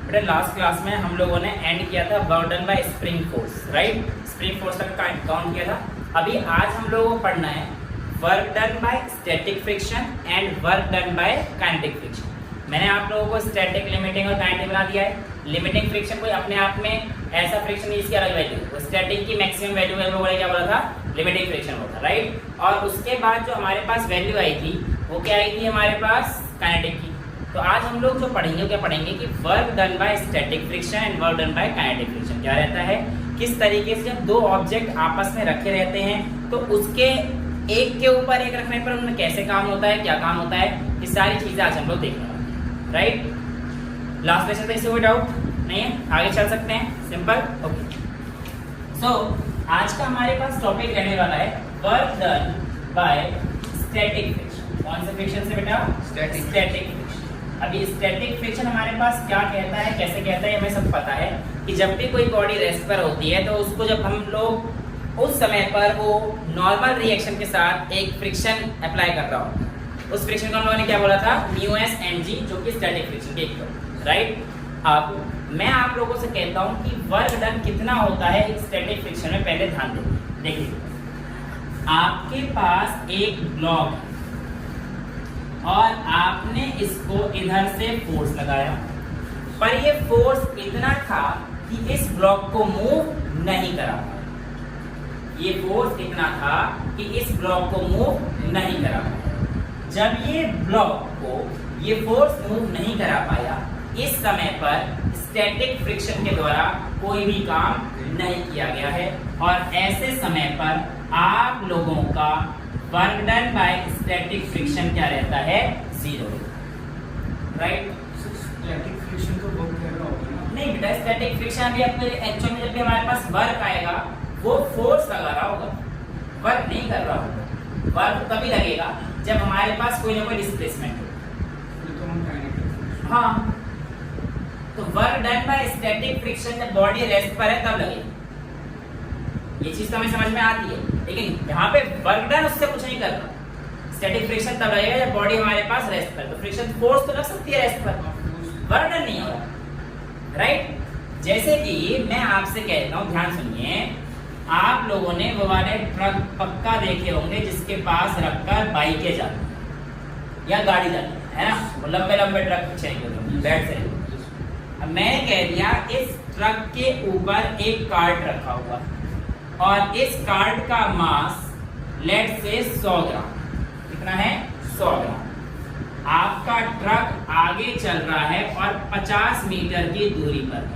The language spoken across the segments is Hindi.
बेटा लास्ट क्लास में हम लोगों ने एंड किया था work done bye spring force, right. Spring force तक काउंट किया था। अभी आज हम लोगों को पढ़ना है work done by static friction and work done by kinetic friction. मैंने आप लोगों को स्टैटिक, लिमिटिंग और काइनेटिक बना दिया है। लिमिटिंग फ्रिक्शन कोई अपने आप में ऐसा फ्रिक्शन इसकी अलग वैल्यू, वो स्टैटिक की मैक्सिमम वैल्यू हम लोगों ने क्या बोला था, लिमिटिंग फ्रिक्शन होता, राइट। और उसके बाद जो हमारे पास वैल्यू आई थी वो क्या आई थी हमारे पास, काइनेटिक की। तो आज हम लोग जो पढ़ेंगे क्या पढ़ेंगे कि work done by static friction and work done by kinetic friction क्या रहता है, किस तरीके से जब दो ऑब्जेक्ट आपस में रखे रहते हैं तो उसके एक के ऊपर एक रखने पर उनमें कैसे काम होता है, क्या काम होता है, ये सारी चीजें आज हम लोग देखने वाले हैं, राइट। लास्ट लेक्चर में इससे कोई डाउट नहीं है, आगे चल सकते हैं, सिंपल, ओके। सो आज का हमारे पास टॉपिक रहने वाला है work done by static friction. कौन से फ्रिक्शन से बेटा, स्टैटिक फ्रिक्शन। अभी स्टैटिक फ्रिक्शन हमारे पास क्या कहता है, कैसे कहता है, हमें सब पता है कि जब भी कोई बॉडी रेस्ट पर होती है तो उसको जब हम लोग उस समय पर वो नॉर्मल रिएक्शन के साथ एक फ्रिक्शन अप्लाई कर रहा होता है, उस फ्रिक्शन को हम लोगों ने क्या बोला था, μs ng, जो कि स्टैटिक फ्रिक्शन के इक्वल, राइट। अब मैं आप लोगों से कहता हूं कि वर्क डन कितना होता है एक स्टैटिक फ्रिक्शन में, पहले ध्यान दें। देखिए आपके पास एक ब्लॉक है और आपने इसको इधर से फोर्स लगाया, पर ये फोर्स इतना था कि इस ब्लॉक को मूव नहीं करा पाया। ये फोर्स इतना था कि इस ब्लॉक को मूव नहीं करा पाया। जब ये ब्लॉक को ये फोर्स मूव नहीं करा पाया, इस समय पर स्टैटिक फ्रिक्शन के द्वारा कोई भी काम नहीं किया गया है और ऐसे समय पर आप लोगों का work done by static friction क्या रहता है, 0, राइट। स्टैटिक फ्रिक्शन तो बहुत गहरा होगा ना? नहीं बेटा, स्टैटिक फ्रिक्शन अभी एक्चुअल में जब भी हमारे पास वर्क आएगा वो फोर्स लगा रहा होगा, वर्क नहीं कर रहा होगा। वर्क तभी लगेगा जब हमारे पास कोई ना कोई डिस्प्लेसमेंट हो। हाँ, तो work done by static friction जब बॉडी रेस्ट पर है तब लगेगा। ये चीज तो हमें समझ में आती है, लेकिन यहाँ पे वर्क डन उससे कुछ नहीं कर रहा। स्टैटिक फ्रिक्शन तब लगेगा जब बॉडी हमारे पास रेस्ट पर, तो फ्रिक्शन फोर्स तो लग सकती है रेस्ट पर, वर्क डन नहीं हो रहा, राइट। जैसे कि मैं आपसे कहता हूँ, ध्यान सुनिए, आप लोगों ने वो वाले ट्रक पक्का देखे होंगे जिसके पास रखकर बाइकें जाती हैं या गाड़ी जाती है ना, वो लंबे लंबे ट्रक पीछे बैठ से। अब मैंने कह दिया इस ट्रक के ऊपर एक कार्ट रखा हुआ और इस कार्ट का मास लेट से 100 ग्राम, कितना है, 100 ग्राम। आपका ट्रक आगे चल रहा है और 50 मीटर की दूरी पर है।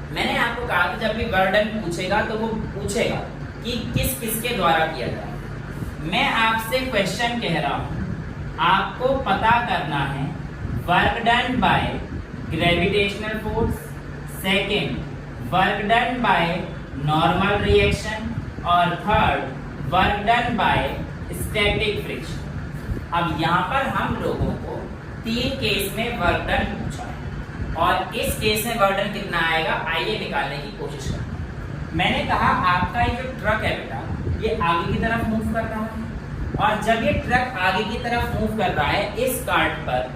मैंने आपको कहा कि जब भी वर्क डन पूछेगा तो वो पूछेगा कि किस किसके द्वारा किया जाए। मैं आपसे क्वेश्चन कह रहा हूं, आपको पता करना है work done by gravitational force, second work done by normal reaction और third work done by static friction. अब यहाँ पर हम लोगों को 3 केस में वर्क डन पूछा है और इस केस में वर्क डन कितना आएगा, आइए निकालने की कोशिश करें। मैंने कहा आपका ये जो ट्रक है बेटा, ये आगे की तरफ मूव कर रहा है और जब ये ट्रक आगे की तरफ मूव कर रहा है, इस कार्ट पर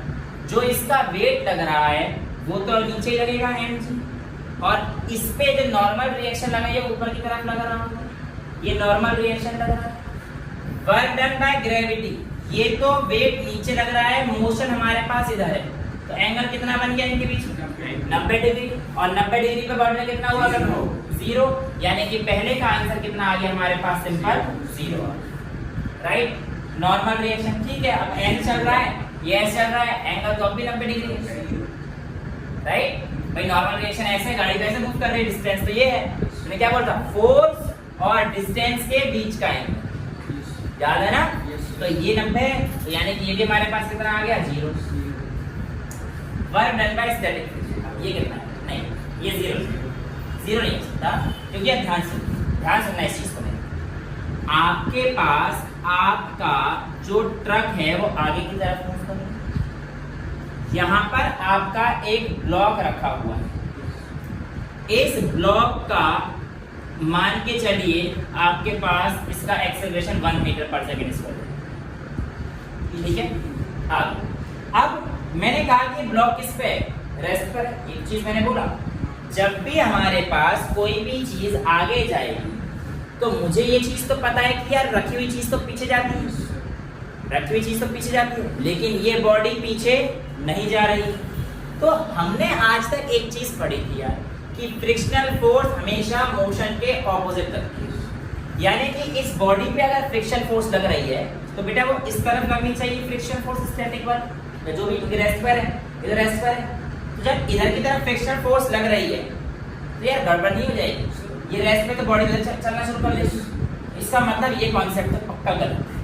जो इसका वेट लग रहा है वो तो नीचे लगेगा mg, और इस पे जो नॉर्मल रिएक्शन लगा ये ऊपर की तरफ लग रहा है, ये नॉर्मल रिएक्शन लग रहा है। वर्क डन बाय ग्रेविटी, ये तो वेट नीचे लग रहा है, मोशन हमारे पास इधर है, तो एंगल कितना बन गया इनके बीच, 90 डिग्री, और 90 डिग्री पे बढ़ने कितना हुआ, 0, यानी कि पहले का आंसर कितना आ गया हमारे पास, सिंपल 0, राइट। नॉर्मल रिएक्शन ठीक है, अब एन चल रहा है, ये ऐसे चल रहा है, एंगल तो अब भी 90 डिग्री है, राइट। भाई नॉर्मल रिएक्शन ऐसे, गाड़ी कैसे मूव कर रही है, डिस्टेंस तो ये है, मैंने क्या बोलता, फोर्स और डिस्टेंस के बीच का एंगल, याद है ना। तो ये 90 है, तो यानी कि ये भी हमारे पास कितना आ गया, 0। Work done by static friction, ये कितना है, नहीं ये 0 नहीं हो सकता, क्योंकि ध्यान सुनना इस चीज को। आपके पास आपका जो ट्रक है वो आगे की तरफ मूव कर रहा है, यहाँ पर आपका एक ब्लॉक रखा हुआ है। इस ब्लॉक का मान के चलिए आपके पास इसका एक्सेलरेशन 1 मीटर पर सेकेंड स्क्वायर, ठीक है। अब मैंने कहा कि ब्लॉक किस पे रेस्ट पर है। एक चीज मैंने बोला, जब भी हमारे पास कोई भी चीज आगे जाएगी तो मुझे ये चीज तो पता है कि यार रखी हुई चीज तो पीछे जाती है, रखी हुई चीज तो पीछे जाती है, लेकिन ये बॉडी पीछे नहीं जा रही। तो हमने आज तक एक चीज पढ़ी थी यार कि फ्रिक्शनल फोर्स हमेशा मोशन के ऑपोजिट लगती है, यानी कि इस बॉडी पे अगर फ्रिक्शन फोर्स लग रही है तो बेटा वो इस तरफ लगनी चाहिए फ्रिक्शन फोर्स स्टैटिक पर, जो भी रेस्ट पर है, इधर रेस्ट पर है। तो जब इधर की तरफ फ्रिक्शन फोर्स लग रही है तो यार गड़बड़ नहीं हो जाएगी, ये रेस्ट पे तो बॉडी इधर चलना शुरू कर लेगी। इसका मतलब ये कॉन्सेप्ट तो पक्का गलत है।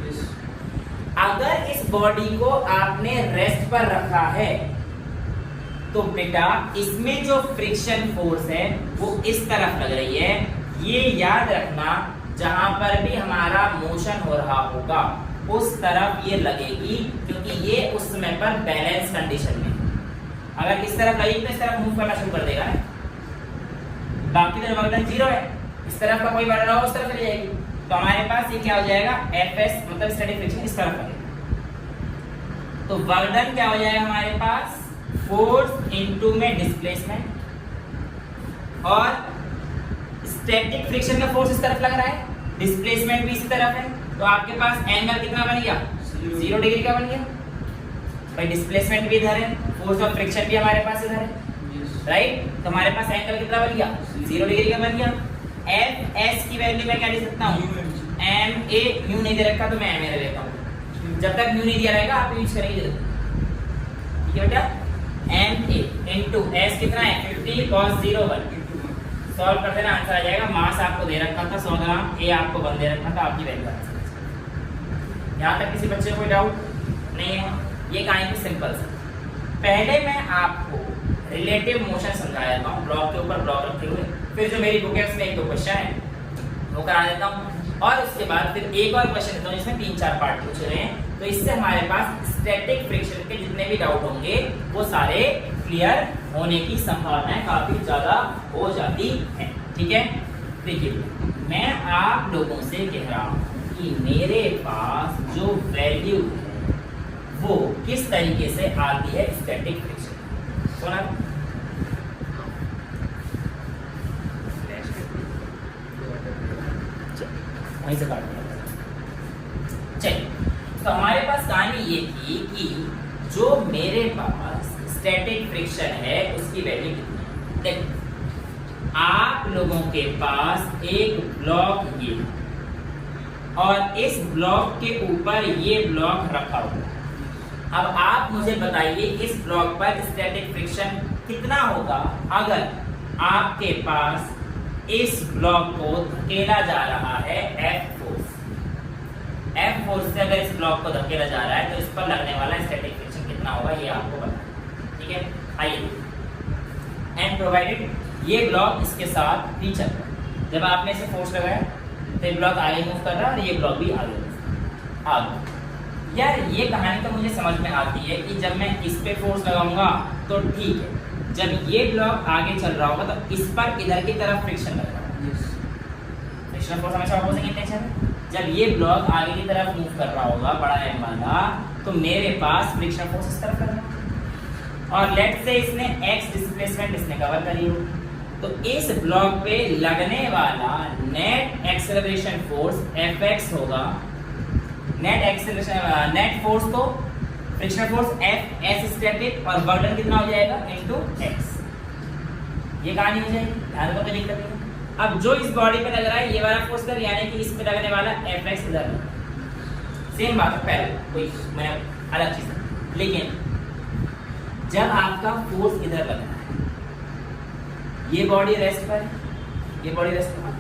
अगर इस बॉडी को आपने रेस्ट पर रखा है तो बेटा इसमें जो फ्रिक्शन फोर्स है वो इस तरफ लग रही है। ये याद रखना, जहां पर भी हमारा मोशन हो रहा होगा उस तरफ ये लगेगी, क्योंकि ये उस समय पर बैलेंस कंडीशन में। अगर इस तरफ लगी तो इस तरफ मूव करना शुरू कर देगा ना, बाकी तो वर्क डन 0 है, इस तरफ का कोई बढ़ रहा हो उस तरफ चली जाएगी। तो हमारे पास ये क्या हो जाएगा, Fs मतलब स्टैटिक फ्रिक्शन इस तरफ लगेगा। तो वर्क डन क्या हो जाएगा हमारे पास, फोर्स इनटू में डिस्प्लेसमेंट, और स्टैटिक फ्रिक्शन का फोर्स इस तरफ लग रहा है, डिस्प्लेसमेंट भी इसी तरफ है, तो आपके पास एंगल कितना बन गया, 0 डिग्री का बन गया भाई। डिस्प्लेसमेंट भी इधर है, फोर्स ऑफ फ्रिक्शन भी हमारे पास इधर है, राइट। तो हमारे पास एंगल कितना बन गया, 0 डिग्री का बन गया। एफ एस की वैल्यू मैं क्या ले सकता हूँ, एम ए, म्यू नहीं दे रखा तो मैं एम ए ले लेता हूँ, जब तक म्यू नहीं दिया रहेगा आप यूज करेंगे, ठीक है बेटा। एम ए इनटू एस कितना है, 50 cos 01, सॉल्व कर देना आंसर आ जाएगा। मास आपको दे रखा था 100 ग्राम, ए आपको 1 दे रखा था, आपकी वैल्यू आंसर। यहाँ तक किसी बच्चे को कोई डाउट नहीं है, ये कहानी की सिंपल सा। पहले मैं आपको रिलेटिव मोशन समझाया था ब्लॉक के ऊपर ब्लॉक रखे हुए, फिर जो मेरी बुक है उसमें 1-2 क्वेश्चन है वो करा देता हूँ, और उसके बाद फिर एक और क्वेश्चन देता हूँ जिसमें 3-4 पार्ट पूछ रहे हैं। तो इससे हमारे पास स्टैटिक फ्रिक्शन के जितने भी डाउट होंगे वो सारे क्लियर होने की संभावनाएं काफी ज्यादा हो जाती है, ठीक है। देखिए मैं आप लोगों से कह रहा हूँ कि मेरे पास जो वैल्यू है वो किस तरीके से आती है स्टैटिक फ्रिक्शन, सुना वहीं से काट दिया। चलिए, तो हमारे पास कहानी ये थी कि जो मेरे पास स्टैटिक फ्रिक्शन है उसकी वैल्यू कितनी है। देखो आप लोगों के पास एक ब्लॉक ये और इस ब्लॉक के ऊपर ये ब्लॉक रखा हुआ है। अब आप मुझे बताइए इस ब्लॉक पर स्टैटिक फ्रिक्शन कितना होगा अगर आपके पास इस ब्लॉक को धकेला जा रहा है F फोर्स। F फोर्स से अगर इस ब्लॉक को धकेला जा रहा है तो इस पर लगने वाला स्टैटिक फ्रिक्शन कितना होगा ये आपको बताना, ठीक है। आइए, एंड प्रोवाइडेड ये ब्लॉक इसके साथ भी चल रहा है, जब आपने इसे फोर्स लगाया तो ये ब्लॉक आगे मूव कर रहा है और ये ब्लॉक भी आगे मूव। अब यार ये कहानी तो मुझे समझ में आती है कि जब मैं इस पे फोर्स लगाऊंगा तो ठीक है, जब ये ब्लॉक आगे चल रहा होगा तो इस पर इधर की तरफ फ्रिक्शन लग रहा है। फ्रिक्शन फोर्स हमेशा अपोजिंग इन नेचर है। जब ये ब्लॉक आगे की तरफ मूव कर रहा होगा बड़ा एम वाला, तो मेरे पास फ्रिक्शन फोर्स इस तरफ करना, और लेट से इसने x डिस्प्लेसमेंट इसने कवर करी हो, तो इस ब्लॉक पे लगने वाला नेट एक्सेलरेशन फोर्स Fx होगा। नेट एक्सेलरेशन नेट फोर्स तो friction force F S static और वर्क डन कितना हो जाएगा इनटू x। ये कहानी हो जाएगी, ध्यान रखो, कोई दिक्कत नहीं। अब जो इस बॉडी पे लग रहा है ये वाला फोर्स कर, यानी कि इस पे लगने वाला Fx इधर सेम बात है, पहले कोई मैं अलग चीज है। लेकिन जब आपका फोर्स इधर लग रहा है, ये बॉडी रेस्ट पर है, ये बॉडी रेस्ट पर।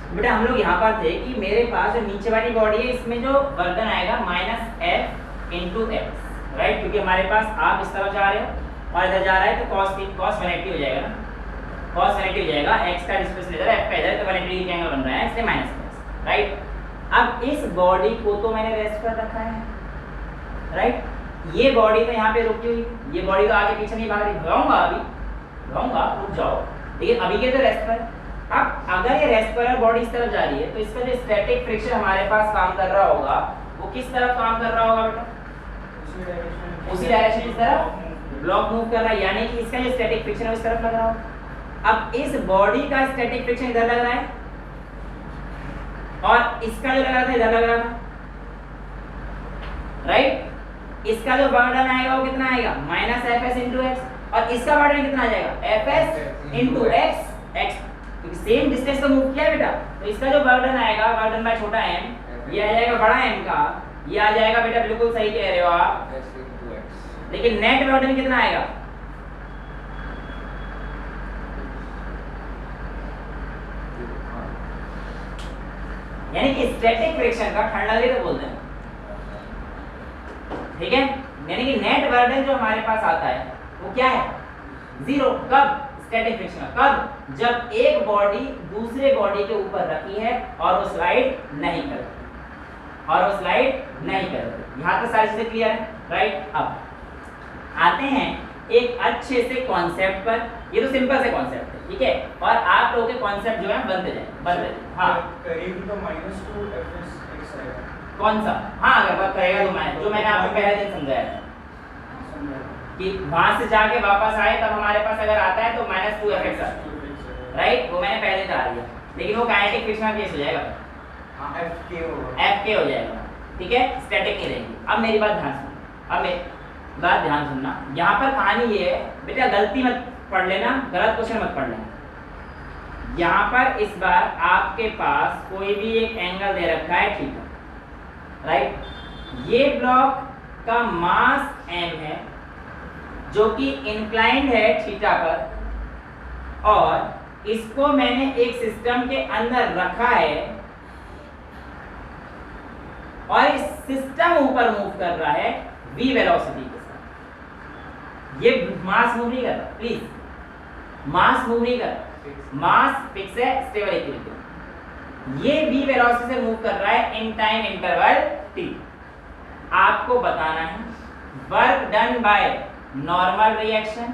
बेटा हम लोग यहाँ पर थे कि मेरे पास जो नीचे वाली बॉडी है इसमें जो वर्क आएगा -F इंटू एक्स, राइट, क्योंकि हमारे पास आप इस तरफ जा रहे हो और इधर जा रहा है तो cos 180 हो जाएगा ना, cos 180 हो जाएगा। x का डिस्प्लेसमेंट इधर, f का इधर, तो 180 डिग्री एंगल बन रहा है, इसलिए -x, राइट। अब इस बॉडी को तो मैंने रेस्ट पर रखा है, राइट। ये बॉडी तो यहाँ पे रुकी हुई, ये बॉडी तो आगे पीछे नहीं भाग रही, भगाऊंगा अभी, भगाऊंगा, रुक जाओ, लेकिन अभी के तो रेस्ट पर। अब अगर ये रेस्ट पर है, बॉडी इस तरफ जा रही है, तो इसका जो स्टैटिक फ्रिक्शन हमारे पास काम कर रहा होगा वो किस तरफ काम कर रहा होगा बेटा, उसी डायरेक्शन इस तरफ, ब्लॉक मूव कर रहा है, यानी कि इसका जो स्टैटिक फ्रिक्शन है उस तरफ लग रहा हो। अब इस बॉडी का स्टैटिक फ्रिक्शन इधर लग रहा है और इसका जो लग रहा था इधर लग रहा था, राइट। इसका जो बर्डन आएगा वो कितना आएगा -fs × x, और इसका बर्डन कितना आ जाएगा fs × x, क्योंकि सेम डिस्टेंस तो मूव किया है बेटा। तो इसका जो बर्डन आएगा, बर्डन बाय छोटा m, ये आ जाएगा बड़ा m का, ये आ जाएगा बेटा, बिल्कुल सही कह रहे हो आप, लेकिन नेट बर्डन कितना आएगा? यानी कि स्टैटिक फ्रिक्शन का ठंडा बोलते हैं, ठीक है। यानी कि नेट बर्डन जो हमारे पास आता है वो क्या है? 0। कब? स्टैटिक फ्रिक्शन कब? जब एक बॉडी दूसरे बॉडी के ऊपर रखी है और वो स्लाइड नहीं कर रही, यहाँ तक सारी चीजें क्लियर है, राइट। अब आते हैं एक अच्छे से कॉन्सेप्ट पर। ये तो सिंपल से कॉन्सेप्ट है, ठीक है, और आप लोगों के कॉन्सेप्ट जो है बनते जाए। हाँ, करेगी तो -2fs आएगा। कौन सा? हाँ, अगर बात करेगा तो जो मैंने आपको पहले दिन समझाया था कि वहां से जाके वापस आए तब हमारे पास अगर आता है तो -2fx आता है, राइट। वो मैंने पहले करा दिया, लेकिन वो काइनेटिक फ्रिक्शन केस हो जाएगा, FK हो जाएगा, ठीक है, स्टैटिक नहीं रहेगी। अब मेरी बात ध्यान सुनो, अब मेरी बात ध्यान सुनना। यहाँ पर कहानी ये है बेटा, गलती मत पढ़ लेना, गलत क्वेश्चन मत पढ़ लेना। यहाँ पर इस बार आपके पास कोई भी एक एंगल दे रखा है, ठीक है, राइट। ये ब्लॉक का मास m है जो कि इंक्लाइंड है थीटा पर, और इसको मैंने एक सिस्टम के अंदर रखा है और इस सिस्टम ऊपर मूव कर रहा है v वेलोसिटी के साथ। ये मास मूव नहीं कर रहा, प्लीज, मास मूव नहीं कर रहा, मास फिक्स है, स्टेबल इक्विलिब्रियम। ये v वेलोसिटी से मूव कर रहा है इन टाइम इंटरवल t। आपको बताना है work done by normal reaction,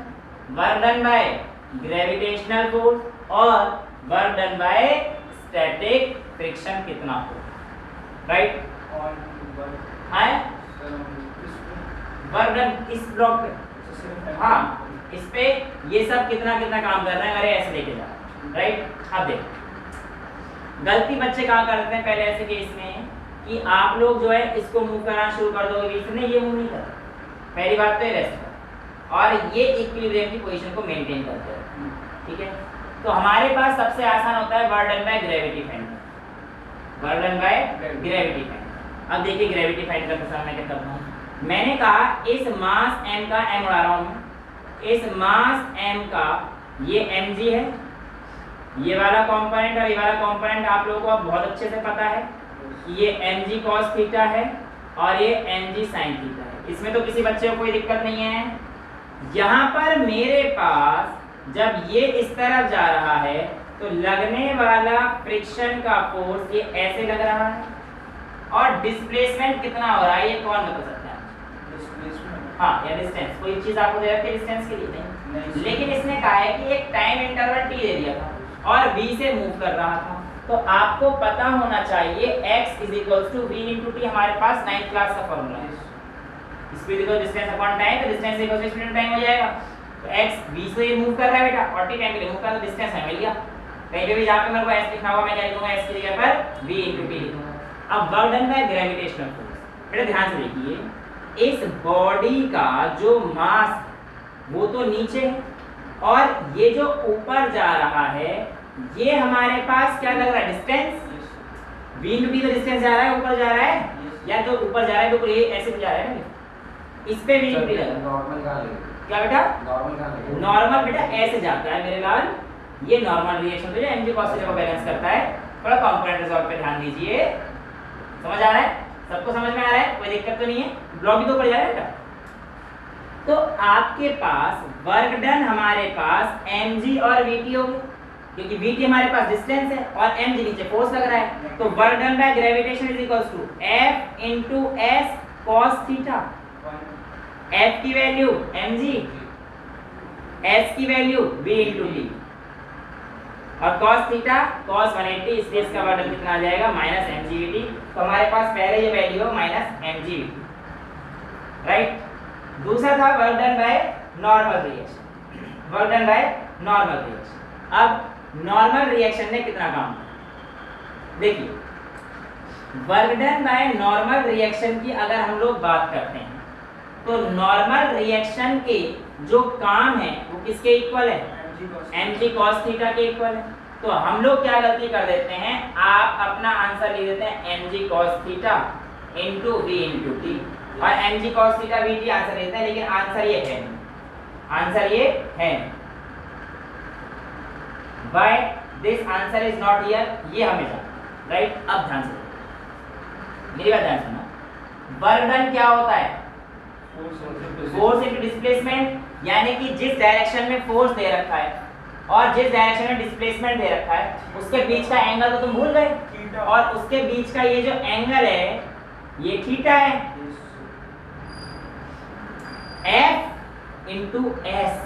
work done by gravitational force और work done by static friction कितना हो, राइट। वर्क डन इस ब्लॉक पे, हाँ, इस पे ये सब कितना कितना काम कर रहे हैं, अरे ऐसे लेके जा, राइट। अब देख, गलती बच्चे कहाँ करते हैं पहले ऐसे केस में कि आप लोग जो है इसको मूव करना शुरू कर दोगे, इसने ये मूव नहीं करता। पहली बात तो ये रेस्ट है, और ये इक्विलिब्रियम की पोजीशन को मेंटेन करते हैं, ठीक है। तो हमारे पास सबसे आसान होता है work done by gravity find, work done by gravity find. अब देखिए ग्रेविटी फाइंड करते समय मैं क्या करता हूँ, मैंने कहा इस मास m का, m उड़ा रहा हूँ, इस मास m का ये mg है, ये वाला कंपोनेंट और ये वाला कंपोनेंट आप लोगों को अब बहुत अच्छे से पता है, ये mg cos थीटा है और ये mg sin थीटा है। इसमें तो किसी बच्चे को कोई दिक्कत नहीं है। यहाँ पर मेरे पास जब ये इस तरफ जा रहा है तो लगने वाला फ्रिक्शन का फोर्स ये ऐसे लग रहा है, और डिस्प्लेसमेंट कितना हो रहा है ये कौन बता सकता है? डिस्प्लेसमेंट, हाँ, या डिस्टेंस। कोई चीज आपको दे रखी है डिस्टेंस के लिए? नहीं। लेकिन इसने कहा है कि एक टाइम इंटरवल t दे दिया था और v से मूव कर रहा था, तो आपको पता होना चाहिए x v × t। हमारे पास 9th क्लास का फॉर्मूला है, speed equal distance upon time, तो distance equal speed upon time हो जाएगा। तो x v से मूव कर रहा है बेटा, और t टाइम के लिए मूव कर रहा है, तो डिस्टेंस हमें मिल गया। कहीं पे भी जहाँ पे मेरे को s लिखना होगा मैं क्या लिखूंगा, s की जगह पर v × t लिखूंगा। अब work done by gravitational force, बेटा ध्यान से देखिए, इस बॉडी का जो मास वो तो नीचे है, और ये जो ऊपर जा रहा है ये हमारे पास क्या लग रहा है, डिस्टेंस। v × t तो डिस्टेंस जा रहा है, ऊपर जा रहा है, या तो ऊपर जा रहा है, बिल्कुल ये ऐसे जा रहा है ना, इस पे v × t लगा। नॉर्मल कहां ले, क्या बेटा? नॉर्मल कहां ले? नॉर्मल बेटा ऐसे जाता है मेरे लाल, ये नॉर्मल रिएक्शन तो mg cos थीटा को बैलेंस करता है। थोड़ा कंपोनेंट रिजॉल्व पे ध्यान दीजिए, समझ आ रहा है? सबको समझ में आ रहा है? कोई दिक्कत तो नहीं है? ब्लॉक भी तो पड़ जा रहा है बेटा। तो आपके पास वर्क डन हमारे पास mg और vt होगी, क्योंकि vt हमारे पास डिस्टेंस है और mg नीचे फोर्स लग रहा है। तो work done by gravitation is equals to f × s cos theta. f की वैल्यू mg, s की वैल्यू v × t, और cos थीटा cos 180, इसलिए इसका वर्क डन कितना आ जाएगा, -mgvt। तो हमारे पास पहले ये वैल्यू हो -mgvt, राइट। दूसरा था work done by normal reaction, work done by normal reaction. अब नॉर्मल रिएक्शन ने कितना काम किया देखिए, work done by normal reaction की अगर हम लोग बात करते हैं तो नॉर्मल रिएक्शन के जो काम है वो किसके इक्वल है, mg cos थीटा के इक्वल है। तो हम लोग क्या गलती कर देते हैं, आप अपना आंसर लिख देते हैं mg cos theta into v into T, और mg cos theta v T answer लेते हैं, लेकिन आंसर ये है नहीं, आंसर ये है why this answer is not here, ये हमें जानना राइट। अब ध्यान से मेरी बात ध्यान सुनो, वर्क डन क्या होता है, फोर्स इनटू डिस्प्लेसमेंट, यानी कि जिस डायरेक्शन में फोर्स दे रखा है और जिस डायरेक्शन में डिस्प्लेसमेंट दे रखा है उसके बीच का एंगल तो तुम भूल गए, और उसके बीच का ये जो एंगल है ये थीटा है, F इंटू एस,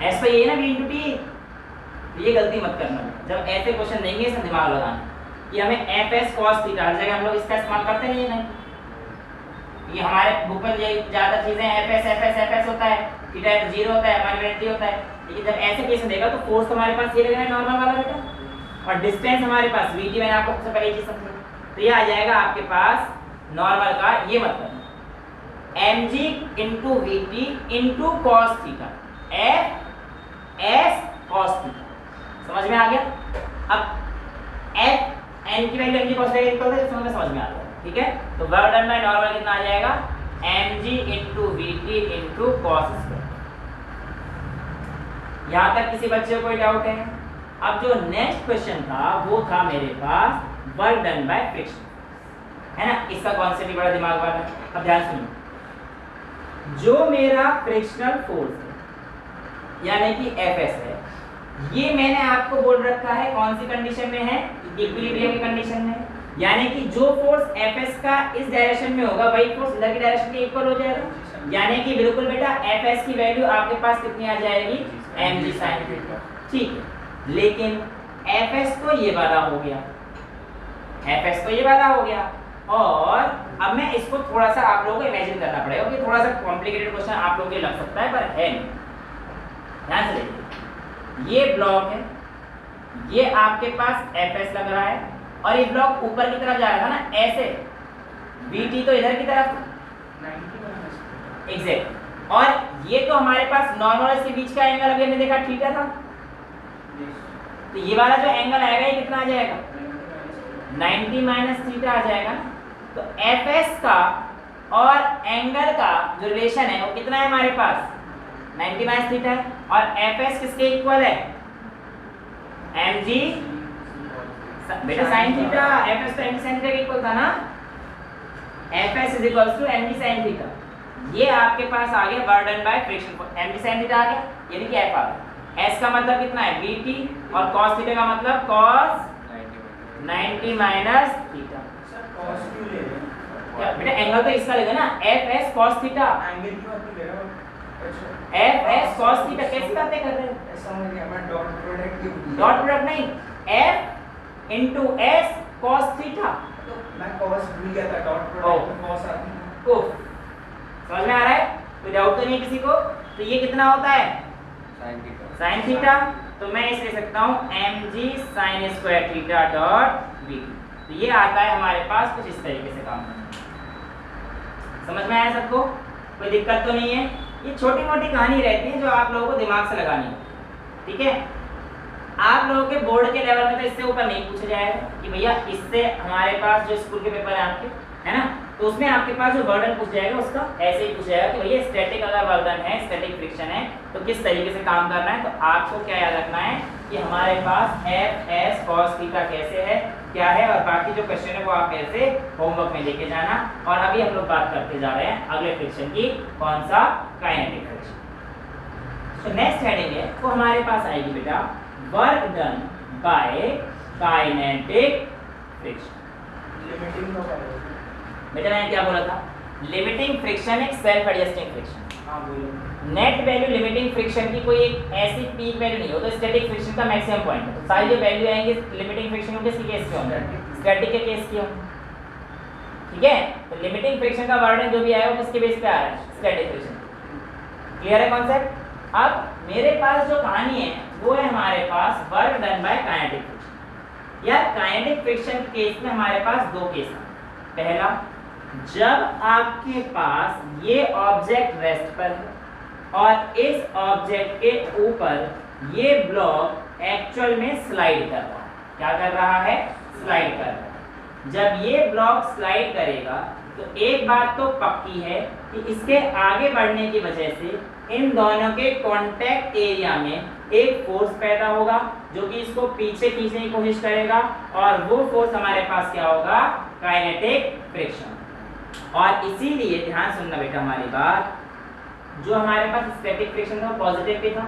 एस तो ये ना v इंटू टी। ये गलती मत करना, जब ऐसे क्वेश्चन देंगे इसमें दिमाग लगाना कि हमें एफ एस कॉस थीटा, हर जगह हम लोग इसका इस्तेमाल करते नहीं है, ये हमारे बुक में ज्यादा चीजें एफ एस होता है, थीटा 0 होता है, माइनस होता है, लेकिन जब ऐसे केस में देखा तो फोर्स हमारे पास ये लगना है नॉर्मल वाला बेटा, और डिस्टेंस हमारे पास vt, मैंने आपको सबसे पहले ये चीज समझाई, तो ये आ जाएगा आपके पास नॉर्मल का, ये मत करना, mg into vt into cos theta, F S cos theta, समझ में आ गया। अब एफ एन की value mg cos theta equal है, समझ में आ गया, ठीक है। तो वर्क डन बाय नॉर्मल कितना आ जाएगा, mg into vt into cos square. यहाँ तक किसी बच्चे को कोई डाउट है? अब जो नेक्स्ट क्वेश्चन था वो था मेरे पास वर्क डन बाय फ्रिक्शन, है ना, इसका कॉन्सेप्ट भी बड़ा दिमाग वाला है। अब ध्यान सुनिए, जो मेरा फ्रिक्शनल फोर्स है यानी कि Fs है, ये मैंने आपको बोल रखा है कौन सी कंडीशन में है, इक्विलिब्रियम की कंडीशन में, यानी कि जो फोर्स Fs का इस डायरेक्शन में होगा वही फोर्स इधर की डायरेक्शन के इक्वल हो जाएगा, यानी कि बिल्कुल बेटा Fs की वैल्यू आपके पास कितनी आ जाएगी, mg sin थीटा, ठीक है। लेकिन Fs तो ये वाला हो गया, Fs तो ये वाला हो गया, और अब मैं इसको थोड़ा सा आप लोगों को इमेजिन करना पड़ेगा कि थोड़ा सा कॉम्प्लिकेटेड क्वेश्चन आप लोगों को लग सकता है पर है नहीं। ध्यान से देखिए, ये ब्लॉक है, ये आपके पास Fs लग रहा है, और ये ब्लॉक ऊपर की तरफ जा रहा था ना ऐसे, Vt तो इधर की तरफ एग्जैक्ट, और ये तो हमारे पास नॉर्मल इसके बीच का एंगल अभी हमने देखा थीटा था, तो ये वाला जो एंगल आएगा ये कितना आ जाएगा, 90 माइनस थीटा आ जाएगा। तो Fs का और एंगल का जो रिलेशन है वो कितना है हमारे पास, 90 माइनस थीटा है, और Fs किसके इक्वल है, mg बेटा sin थीटा, Fs तो mg sin थीटा के इक्वल था ना, Fs is equals to mg sin theta. ये आपके पास आ गया work done by friction, mg sin theta आ गया, यानी कि F आ गया। S का मतलब कितना है Vt, और cos थीटा का मतलब cos 90 minus theta. Sir cos क्यों ले रहे हैं? क्या बेटा एंगल तो इसका लेगा ना, Fs cos थीटा, एंगल की बात नहीं ले रहा हूं। अच्छा Fs cos थीटा, कैसी बातें कर रहे हैं, ऐसा समझ गया मैं, डॉट प्रोडक्ट की डॉट प्रोडक्ट नहीं, F into S cos theta, तो मैं cos भूल गया था, डॉट प्रोडक्ट में cos आती है। ओ समझ में आ रहा है, कोई डाउट तो नहीं किसी को। तो ये कितना होता है sin थीटा, तो मैं इसे लिख सकता हूँ mg sin square theta dot v। तो ये आता है हमारे पास कुछ इस तरीके से काम करना। समझ में आया सबको, कोई दिक्कत तो नहीं है। ये छोटी मोटी कहानी रहती है जो आप लोगों को दिमाग से लगानी है, ठीक है। आप लोगों के बोर्ड के लेवल में तो इससे ऊपर नहीं पूछा जाएगा कि भैया इससे हमारे पास जो स्कूल के पेपर है आपके, है ना, तो उसमें आपके पास जो वर्डन पूछ जाएगा उसका ऐसे ही पूछ जाएगा कि भैया स्टैटिक अगर वर्डन है, स्टैटिक फ्रिक्शन है, तो किस तरीके से काम करना है। तो आपको क्या याद रखना है कि हमारे पास Fs cos थीटा कैसे है, क्या है, और बाकी जो क्वेश्चन है वो आप कैसे होमवर्क में लेके जाना। और अभी हम लोग बात करते जा रहे हैं अगले फ्रिक्शन की, कौन सा, काइनेटिक फ्रिक्शन। तो नेक्स्ट हेडिंग है वो हमारे पास आएगी बेटा work done by kinetic friction. Limiting का है बेटा मैंने क्या बोला था, लिमिटिंग फ्रिक्शन एक सेल्फ एडजस्टिंग फ्रिक्शन। हां बोलो। नेट वैल्यू लिमिटिंग फ्रिक्शन की कोई एक ऐसी पीक वैल्यू नहीं हो, तो स्टैटिक फ्रिक्शन का मैक्सिमम पॉइंट है। तो सारी जो वैल्यू आएंगे लिमिटिंग फ्रिक्शन के किसके केस की होंगे, स्टैटिक के केस की होंगे, ठीक है। तो लिमिटिंग फ्रिक्शन का वर्णन जो भी आया वो किसके बेस पे आ रहा है, स्टैटिक फ्रिक्शन। क्लियर है कॉन्सेप्ट? अब मेरे पास जो कहानी है वो है हमारे पास work done by kinetic friction. यार काइनेटिक फ्रिक्शन केस में हमारे पास दो केस हैं। पहला, जब आपके पास ये ऑब्जेक्ट रेस्ट पर है और इस ऑब्जेक्ट के ऊपर ये ब्लॉक एक्चुअल में स्लाइड कर रहा है। क्या कर रहा है? स्लाइड कर रहा है। जब ये ब्लॉक स्लाइड करेगा तो एक बात तो पक्की है कि इसके आगे बढ़ने की वजह से इन दोनों के कांटेक्ट एरिया में एक फोर्स पैदा होगा जो कि इसको पीछे खींचने की कोशिश करेगा और वो फोर्स हमारे पास क्या होगा? Kinetic friction. और इसीलिए ध्यान सुनना बेटा हमारी बात, जो हमारे पास स्टैटिक फ्रिक्शन था पॉजिटिव भी था,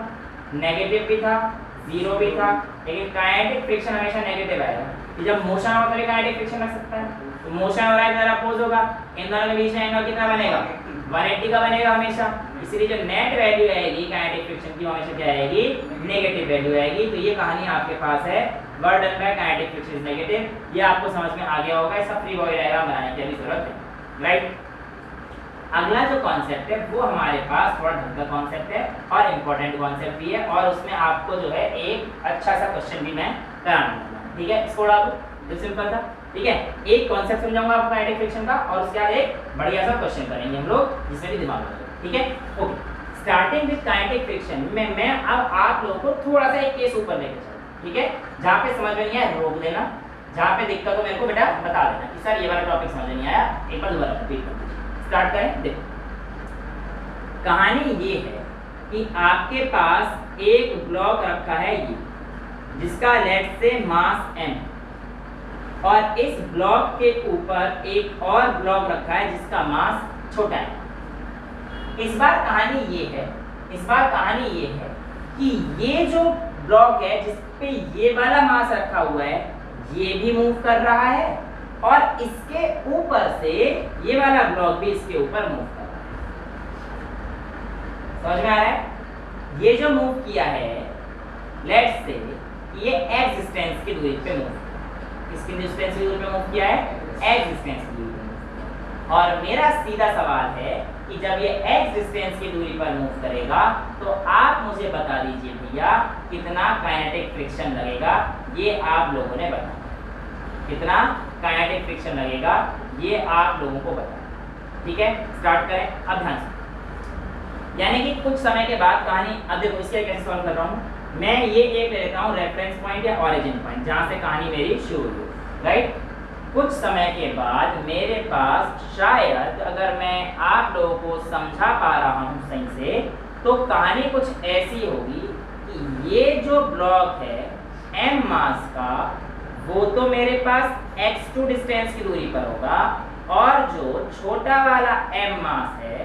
नेगेटिव भी था, जीरो भी था, लेकिन काइनेटिक फ्रिक्शन हमेशा नेगेटिव आएगा। जब मोशन होगा तो काइनेटिक फ्रिक्शन लग सकता है, तो मोशन हो रहा है इधर अपोज होगा, इन दोनों के बीच में एंगल कितना बनेगा? 180 का बनेगा हमेशा। इसीलिए जो नेट वैल्यू आएगी काइनेटिक फ्रिक्शन की हमेशा क्या आएगी? नेगेटिव वैल्यू आएगी। तो ये कहानी आपके पास है work done by kinetic friction is negative. ये आपको समझ में आ गया होगा, इसका फ्री बॉडी डायग्राम बनाने की अभी जरूरत है, राइट? अगला जो कॉन्सेप्ट है वो हमारे पास थोड़ा ढंग का कॉन्सेप्ट है और इम्पोर्टेंट कॉन्सेप्ट भी है, और उसमें आपको जो है एक अच्छा सा क्वेश्चन भी मैं कराना चाहूँगा। ठीक है, इसको डाल दो, सिंपल था। ठीक है, एक कॉन्सेप्ट समझाऊंगा आपको काइनेटिक फ्रिक्शन का और उसके बाद एक बढ़िया सा क्वेश्चन करेंगे हम लोग जिसमें भी दिमाग लगे। ठीक है, okay. Starting with kinetic friction में मैं अब आप लोगों को थोड़ा सा एक केस ऊपर लेके चलूँ। ठीक है, जहाँ पे समझ में नहीं आया रोक देना, जहाँ पे दिक्कत हो मेरे को बेटा बता देना कि सर ये वाला टॉपिक समझ नहीं आया, एक बार दोबारा रिपीट कर। स्टार्ट करें। देखो कहानी ये है कि आपके पास एक ब्लॉक रखा है ये, जिसका लेट से मास m, और इस ब्लॉक के ऊपर एक और ब्लॉक रखा है जिसका मास छोटा है। इस बार कहानी ये है कि ये जो ब्लॉक है जिस पे ये वाला मास रखा हुआ है ये भी मूव कर रहा है और इसके ऊपर से ये वाला ब्लॉक भी इसके ऊपर मूव कर रहा है। समझ में आ रहा है? ये जो मूव किया है लेट्स से ये x डिस्टेंस की दूरी पे मूव, किसकी डिस्टेंस की दूरी पे मूव किया है? x डिस्टेंस की दूरी पे। और मेरा सीधा सवाल है कि जब ये x डिस्टेंस की दूरी पर मूव करेगा तो आप मुझे बता दीजिए भैया कितना काइनेटिक फ्रिक्शन लगेगा, ये आप लोगों ने बताया। कितना काइनेटिक फ्रिक्शन लगेगा ये आप लोगों को बताना। ठीक है, स्टार्ट करें। अब ध्यान से, यानी कि कुछ समय के बाद कहानी, अब देखो इसके कैसे सॉल्व कर रहा हूँ मैं, ये एक ले लेता हूँ रेफरेंस पॉइंट या ओरिजिन पॉइंट जहाँ से कहानी मेरी शुरू हुई, राइट? कुछ समय के बाद मेरे पास शायद, अगर मैं आप लोगों को समझा पा रहा हूँ सही से, तो कहानी कुछ ऐसी होगी कि ये जो ब्लॉक है m मास का वो तो मेरे पास x2 डिस्टेंस की दूरी पर होगा, और जो छोटा वाला m मास है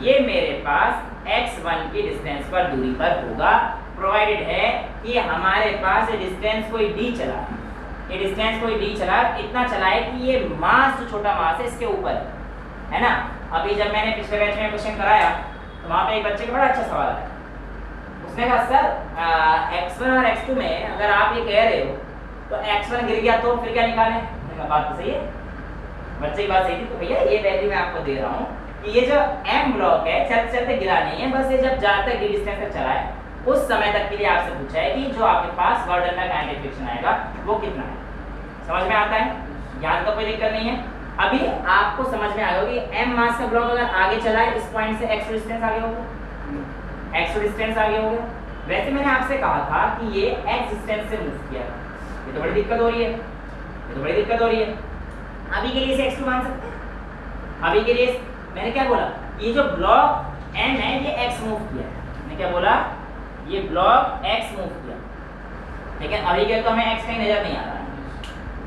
ये मेरे पास x1 की डिस्टेंस पर दूरी पर होगा, प्रोवाइडेड है कि हमारे पास ये डिस्टेंस कोई d चला है, ये डिस्टेंस कोई d चला, इतना चला है कि ये मास जो छोटा मास है इसके ऊपर है ना। अभी जब मैंने पिछले बैच में क्वेश्चन कराया तो वहाँ पे एक बच्चे का बड़ा अच्छा सवाल है, उसने कहा सर x1 और x2 में अगर आप ये कह रहे हो तो x1 गिर गया तो फिर क्या निकालें? मैंने बात तो सही है, बच्चे की बात सही थी। तो भैया ये वैल्यू मैं आपको दे रहा हूँ कि ये जो m ब्लॉक है चलते चलते गिरा नहीं है, बस ये जब जहाँ तक d डिस्टेंस तक चला है उस समय तक के लिए आपसे पूछा है कि जो आपके पास work done by kinetic friction आएगा वो कितना है। समझ में आता है? यहाँ तो कोई दिक्कत नहीं है। अभी आपको समझ में आएगा कि m मास का ब्लॉक अगर आगे चला है इस पॉइंट से x डिस्टेंस आगे होगा, x डिस्टेंस आगे होगा। वैसे मैंने आपसे कहा था कि ये x डिस्टेंस से मूव किया है, ये तो बड़ी दिक्कत हो रही है, ये तो बड़ी दिक्कत हो रही है। अभी के लिए इसे x2 मान सकते हैं। अभी के लिए मैंने क्या बोला, ये जो ब्लॉक m है ये x मूव किया है, मैंने क्या बोला, ये ब्लॉक x मूव किया, लेकिन अभी के तो हमें x कहीं नजर नहीं आ रहा है,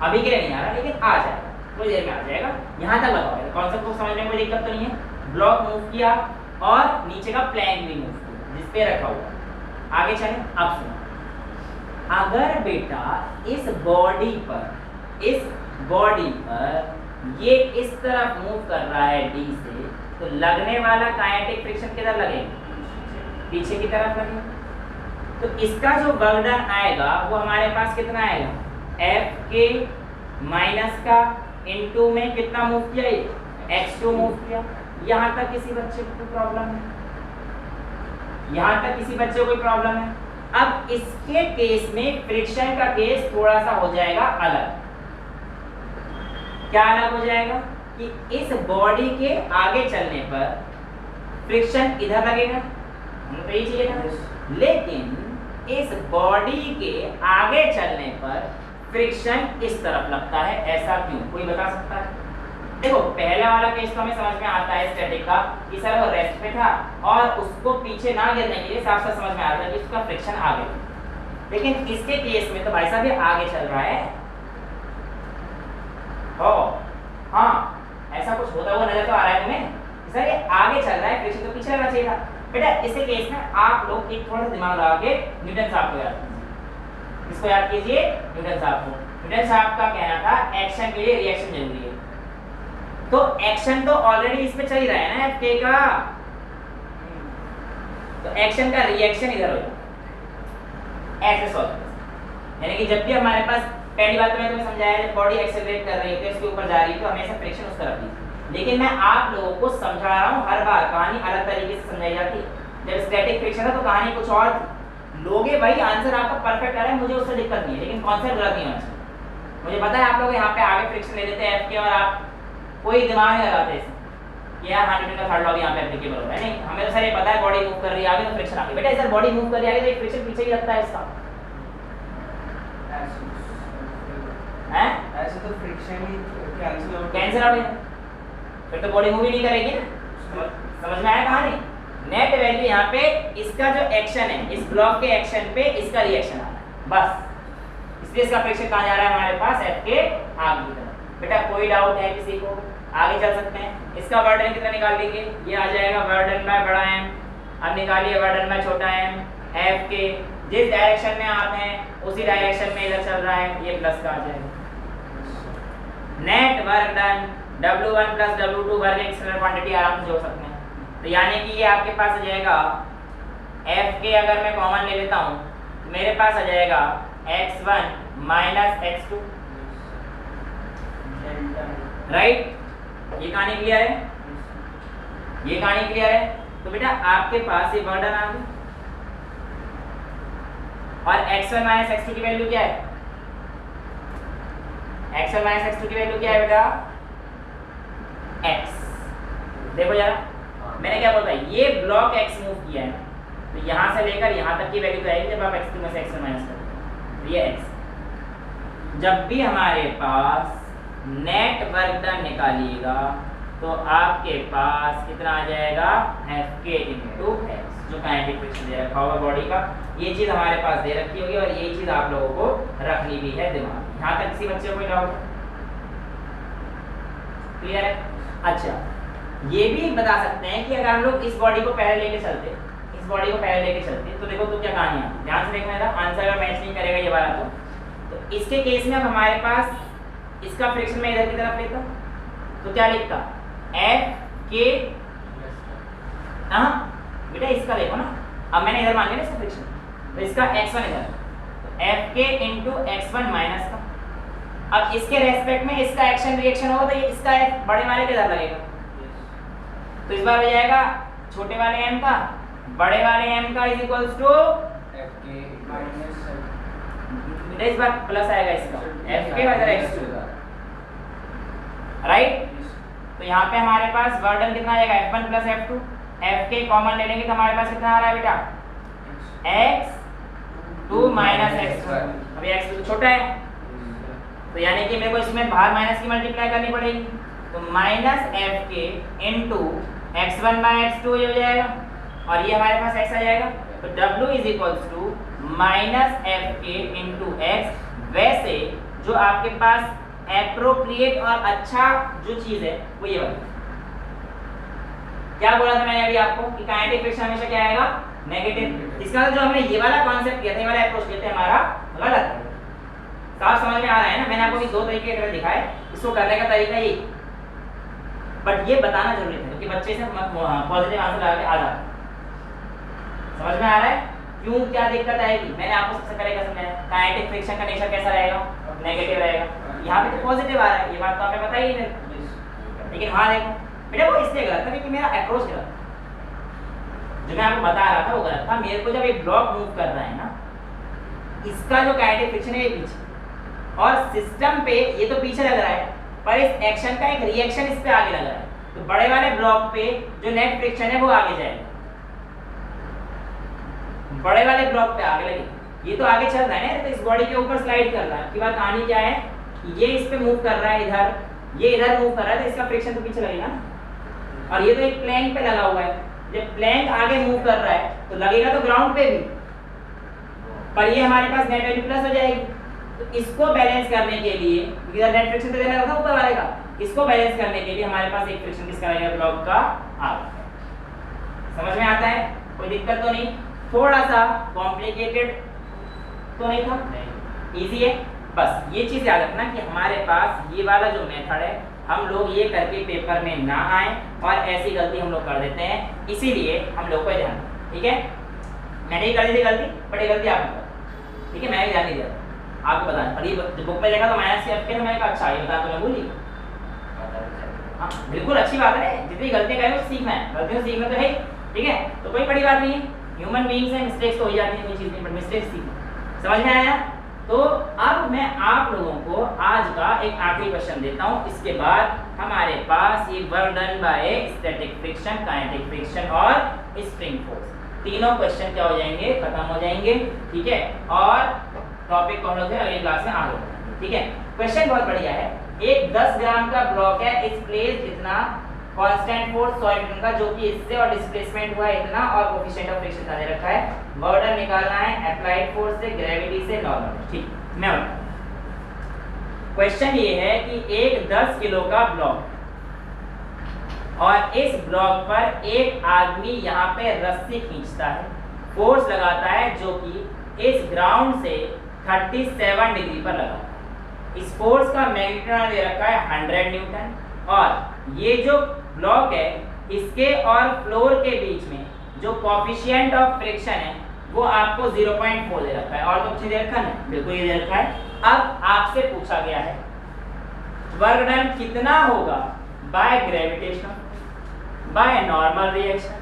अभी के लिए नहीं आ रहा, लेकिन आ जाएगा, थोड़ी देर में आ जाएगा। यहाँ तक लगाओगे कॉन्सेप्ट को समझने में कोई दिक्कत तो नहीं है। ब्लॉक मूव किया और नीचे का प्लैंक भी मूव किया जिस पे रखा हुआ। आगे चले। अब सुनो, अगर बेटा इस बॉडी पर ये इस तरफ मूव कर रहा है d से, तो लगने वाला काइनेटिक फ्रिक्शन किधर लगेगा? पीछे की तरफ लगेगा। तो इसका जो वर्क डन आएगा वो हमारे पास कितना आएगा? f के माइनस का इनटू में कितना मूव किया, ये x2 मूव किया। यहाँ तक किसी बच्चे को प्रॉब्लम है? यहां तक किसी बच्चे को कोई प्रॉब्लम है? अब इसके केस में फ्रिक्शन का केस थोड़ा सा हो जाएगा अलग। क्या अलग हो जाएगा कि इस बॉडी के आगे चलने पर फ्रिक्शन इधर लगेगा, हमें तो यही चाहिए था, लेकिन इस बॉडी के आगे चलने पर फ्रिक्शन इस तरफ लगता है। ऐसा क्यों, कोई बता सकता है? देखो पहला वाला केस तो हमें समझ में आता है स्टैटिक का कि सर वो रेस्ट पे था और उसको पीछे ना गिरने के लिए साफ साफ समझ में आ रहा है कि उसका फ्रिक्शन आगे, लेकिन इसके केस में तो भाई साहब ये आगे चल रहा है। हो हाँ, ऐसा कुछ होता हुआ नजर तो आ रहा है तुम्हें? सर ये आगे चल रहा है, फ्रिक्शन तो पीछे रहना चाहिए था। बेटा इसके केस में आप लोग एक थोड़ा सा दिमाग लगा के न्यूटन साहब को याद कीजिए। इसको याद कीजिए, न्यूटन साहब को। न्यूटन साहब का कहना था एक्शन के लिए रिएक्शन जरूरी है, तो एक्शन तो ऑलरेडी इसमें चल ही रहा है ना एफ के का, तो एक्शन का रिएक्शन इधर हो जाए, ऐसे सॉल्व। यानी कि जब भी हमारे पास पहली बात तो मैंने तुम्हें समझाया जब बॉडी एक्सेलरेट कर रही है उसके ऊपर जा रही है तो हमेशा फ्रिक्शन उस तरफ लीजिए, लेकिन मैं आप लोगों को समझा रहा हूँ हर बार कहानी अलग तरीके से समझाई जाती है। जब स्टैटिक फ्रिक्शन है तो कहानी कुछ और लोगे भाई, आंसर आपका परफेक्ट आ रहा है, मुझे उससे दिक्कत नहीं है, लेकिन कॉन्सेप्ट गलत नहीं होना चाहिए। मुझे पता है आप लोग यहाँ पे आगे फ्रिक्शन ले लेते हैं एफ के और आप कोई दिमाग नहीं लगाते इसे कि यार न्यूटन का थर्ड लॉ भी यहाँ पे एप्लीकेबल होता है। नहीं, हमें तो सर ये पता है बॉडी मूव कर रही है आगे तो फ्रिक्शन आगे। बेटा सर बॉडी मूव कर रही है आगे तो एक फ्रिक्शन पीछे ही लगता है इसका, हैं? ऐसे तो फ्रिक्शन ही कैंसिल आउट है, फिर तो बॉडी मूव ही नहीं करेगी ना। समझ में आया कहानी? नेट वैल्यू यहाँ पे इसका जो एक्शन है, इस ब्लॉक के एक्शन पे इसका रिएक्शन आ रहा है बस, इसलिए इसका फ्रिक्शन कहाँ जा रहा है हमारे पास एफ के आगे की तरफ। बेटा कोई डाउट है किसी को? आगे चल सकते हैं। इसका वर्डन कितना निकाल लेंगे? ये आ जाएगा वर्डन बाय बड़ा एम। अब निकालिए वर्डन बाय छोटा एम। एफ के जिस डायरेक्शन में आप हैं उसी डायरेक्शन में इधर चल रहा है, ये प्लस का आ जाएगा। Net work done W1 plus W2 वर्ग एक्सटर्नल क्वांटिटी आराम से जोड़ सकते हैं। तो यानी कि ये आपके पास आ जाएगा एफ के, अगर मैं कॉमन ले लेता हूँ तो मेरे पास आ जाएगा x1 माइनस x2, राइट? ये कहानी क्लियर है? ये कहानी क्लियर है? तो बेटा आपके पास ये वर्डन आ गया और x1 माइनस x2 की वैल्यू क्या है? x1 माइनस x2 की वैल्यू क्या है बेटा? x। देखो जरा मैंने क्या बोला, ये ब्लॉक x मूव किया है तो यहाँ से लेकर यहाँ तक की वैल्यू आएगी जब आप x2 में से x1 माइनस करोगे तो ये x। जब भी हमारे पास नेट वर्क डन निकालिएगा तो आपके पास कितना आ जाएगा? एफ के इंटू एक्स, जो काइनेटिक फ्रिक्शन दे रखा होगा बॉडी का। ये चीज़ हमारे पास दे रखी होगी और ये चीज़ आप लोगों को रखनी भी है दिमाग। यहाँ तक किसी बच्चे को डाउट? क्लियर है? अच्छा, ये भी बता सकते हैं कि अगर हम लोग इस बॉडी को पहले लेके चलते, इस बॉडी को पहले लेके चलते तो देखो तो क्या कहानी है। ध्यान से देखना है, आंसर अगर मैच नहीं करेगा ये वाला तो इसके केस में अब हमारे पास इसका फ्रिक्शन मैं इधर की तरफ लेता तो क्या लिखता? एफ के, हाँ बेटा इसका देखो ना, अब मैंने इधर मान लिया ना इसका फ्रिक्शन, तो इसका x1 इधर, तो एफ के इंटू x1 माइनस का। अब इसके रेस्पेक्ट में इसका एक्शन रिएक्शन होगा तो ये इसका f बड़े वाले के इधर लगेगा, तो इस बार हो जाएगा छोटे वाले m का बड़े वाले m का इज इक्वल्स टू एफ के माइनस, इस बार प्लस आएगा इसका एफ के बराबर x2, राइट? तो यहाँ पे हमारे पास वर्डन कितना आएगा? f1 plus f2। f के कॉमन ले लेंगे तो हमारे पास कितना आ रहा है बेटा? x2 minus x2। अभी x2 तो छोटा है तो यानी कि मेरे को इसमें बाहर माइनस की मल्टीप्लाई करनी पड़ेगी, तो माइनस एफ के इंटू x1 बाय x2 ये हो जाएगा और ये हमारे पास x आ जाएगा, तो w is equals to minus F के इंटू एक्स। वैसे जो आपके पास एप्रोप्रिएट और अच्छा जो चीज है वो ये वाली। क्या बोला था मैंने अभी आपको कि काइनेटिक फ्रिक्शन हमेशा क्या आएगा? नेगेटिव। इसका जो हमने ये वाला कॉन्सेप्ट किया था, ये वाला अप्रोच किया था, हमारा गलत है। साफ समझ में आ रहा है ना? मैंने आपको भी दो तरीके के दिखाए, इसको करने का तरीका ये, बट ये बताना जरूरी है क्योंकि बच्चे से पॉजिटिव आंसर आ जाता है। समझ में आ रहा है क्यों क्या दिक्कत आएगी? मैंने आपको सबसे पहले क्या समझाया, काइनेटिक फ्रिक्शन का नेचर कैसा रहेगा? नेगेटिव रहेगा। यहाँ पे तो पॉजिटिव आ रहा है, ये बात तो आपने बताई ही नहीं, लेकिन वहाँ देखो बेटा वो इसलिए गलत था क्योंकि मेरा अप्रोच गलत था। जो मैं आपको बता रहा था वो गलत था। मेरे को जब एक ब्लॉक मूव कर रहा है ना, इसका जो काइनेटिक फ्रिक्शन है ये पीछे, और सिस्टम पे ये तो पीछे लग रहा है, पर इस एक्शन का एक रिएक्शन इस पे आगे लग रहा है, तो बड़े वाले ब्लॉक पे जो नेट फ्रिक्शन है वो आगे जाएगा, बड़े वाले ब्लॉक पे आगे लगेगा। ये तो आगे चल रहा है ना, तो इस बॉडी के ऊपर स्लाइड कर रहा है। आपकी बात कहानी क्या है, ये इस पे मूव कर रहा है इधर, ये इधर मूव कर रहा है, तो इसका फ्रिक्शन तो पीछे लगेगा ना। और ये तो एक प्लैंक पे लगा हुआ है, जब प्लैंक आगे मूव कर रहा है तो लगेगा तो ग्राउंड पे भी, पर ये हमारे पास नेट वैल्यू प्लस हो जाएगी। तो इसको बैलेंस करने के लिए, इधर नेट फ्रिक्शन तो देना था ऊपर वाले का, इसको बैलेंस करने के लिए हमारे पास एक फ्रिक्शन किसका लगेगा, ब्लॉक का आगे। समझ में आता है, कोई दिक्कत तो नहीं, थोड़ा सा कॉम्प्लिकेटेड तो नहीं था, इजी है। बस ये चीज याद रखना कि हमारे पास ये वाला जो मेथड है, हम लोग ये करके पेपर में ना आए और ऐसी गलती हम लोग कर देते हैं, इसीलिए हम लोग को ध्यान, ठीक है। मैंने ही कर दी थी गलती, बट ये गलती आपने कर, ठीक है, मैं भी ध्यान नहीं दिया आपको बताना। और ये बुक में देखा तो माइनस से के, तो मैंने कहा अच्छा ये बता, तो मैं भूल गई। हाँ बिल्कुल अच्छी बात है, जितनी गलती करें वो सीखना है, गलतियों से सीखना तो है, ठीक है, तो कोई बड़ी बात नहीं है, ह्यूमन बीइंग्स हैं, मिस्टेक्स तो हो जाती हैं, कोई चीज़ नहीं, बट मिस्टेक्स सीखना। समझ में आया। तो अब मैं आप लोगों को आज का एक आखिरी क्वेश्चन देता हूँ, इसके बाद हमारे पास ये work done by static friction, kinetic friction और स्प्रिंग फोर्स, तीनों क्वेश्चन क्या हो जाएंगे, खत्म हो जाएंगे, ठीक है। और टॉपिक को हम लोग अगली क्लास में आगे बढ़ेंगे, ठीक है। क्वेश्चन बहुत बढ़िया है, एक 10 ग्राम का ब्लॉक है, इस प्लेस इतना कांस्टेंट फोर्स 100 न्यूटन का, जो कि इससे और डिस्प्लेसमेंट हुआ है इतना, और कोएफिशिएंट ऑफ फ्रिक्शन दे रखा है, वर्क डन निकालना है अप्लाइड फोर्स से, ग्रेविटी से, नॉर्मल, ठीक। मैं बताऊं, क्वेश्चन ये है कि एक 10 किलो का ब्लॉक, और इस ब्लॉक पर एक आदमी यहाँ पे रस्सी खींचता है, फोर्स लगाता है जो कि इस ग्राउंड से 37 डिग्री पर लगा है। इस फोर्स का मैग्नीट्यूड दे रखा है 100 न्यूटन, और ये जो ब्लॉक है इसके और फ्लोर के बीच में जो कोएफिशिएंट ऑफ फ्रिक्शन है वो आपको 0.4 दे रखा है, और तो कुछ दे रखा है, बिल्कुल ये दे रखा है। अब आपसे पूछा गया है वर्क डन कितना होगा by gravitation, by normal reaction,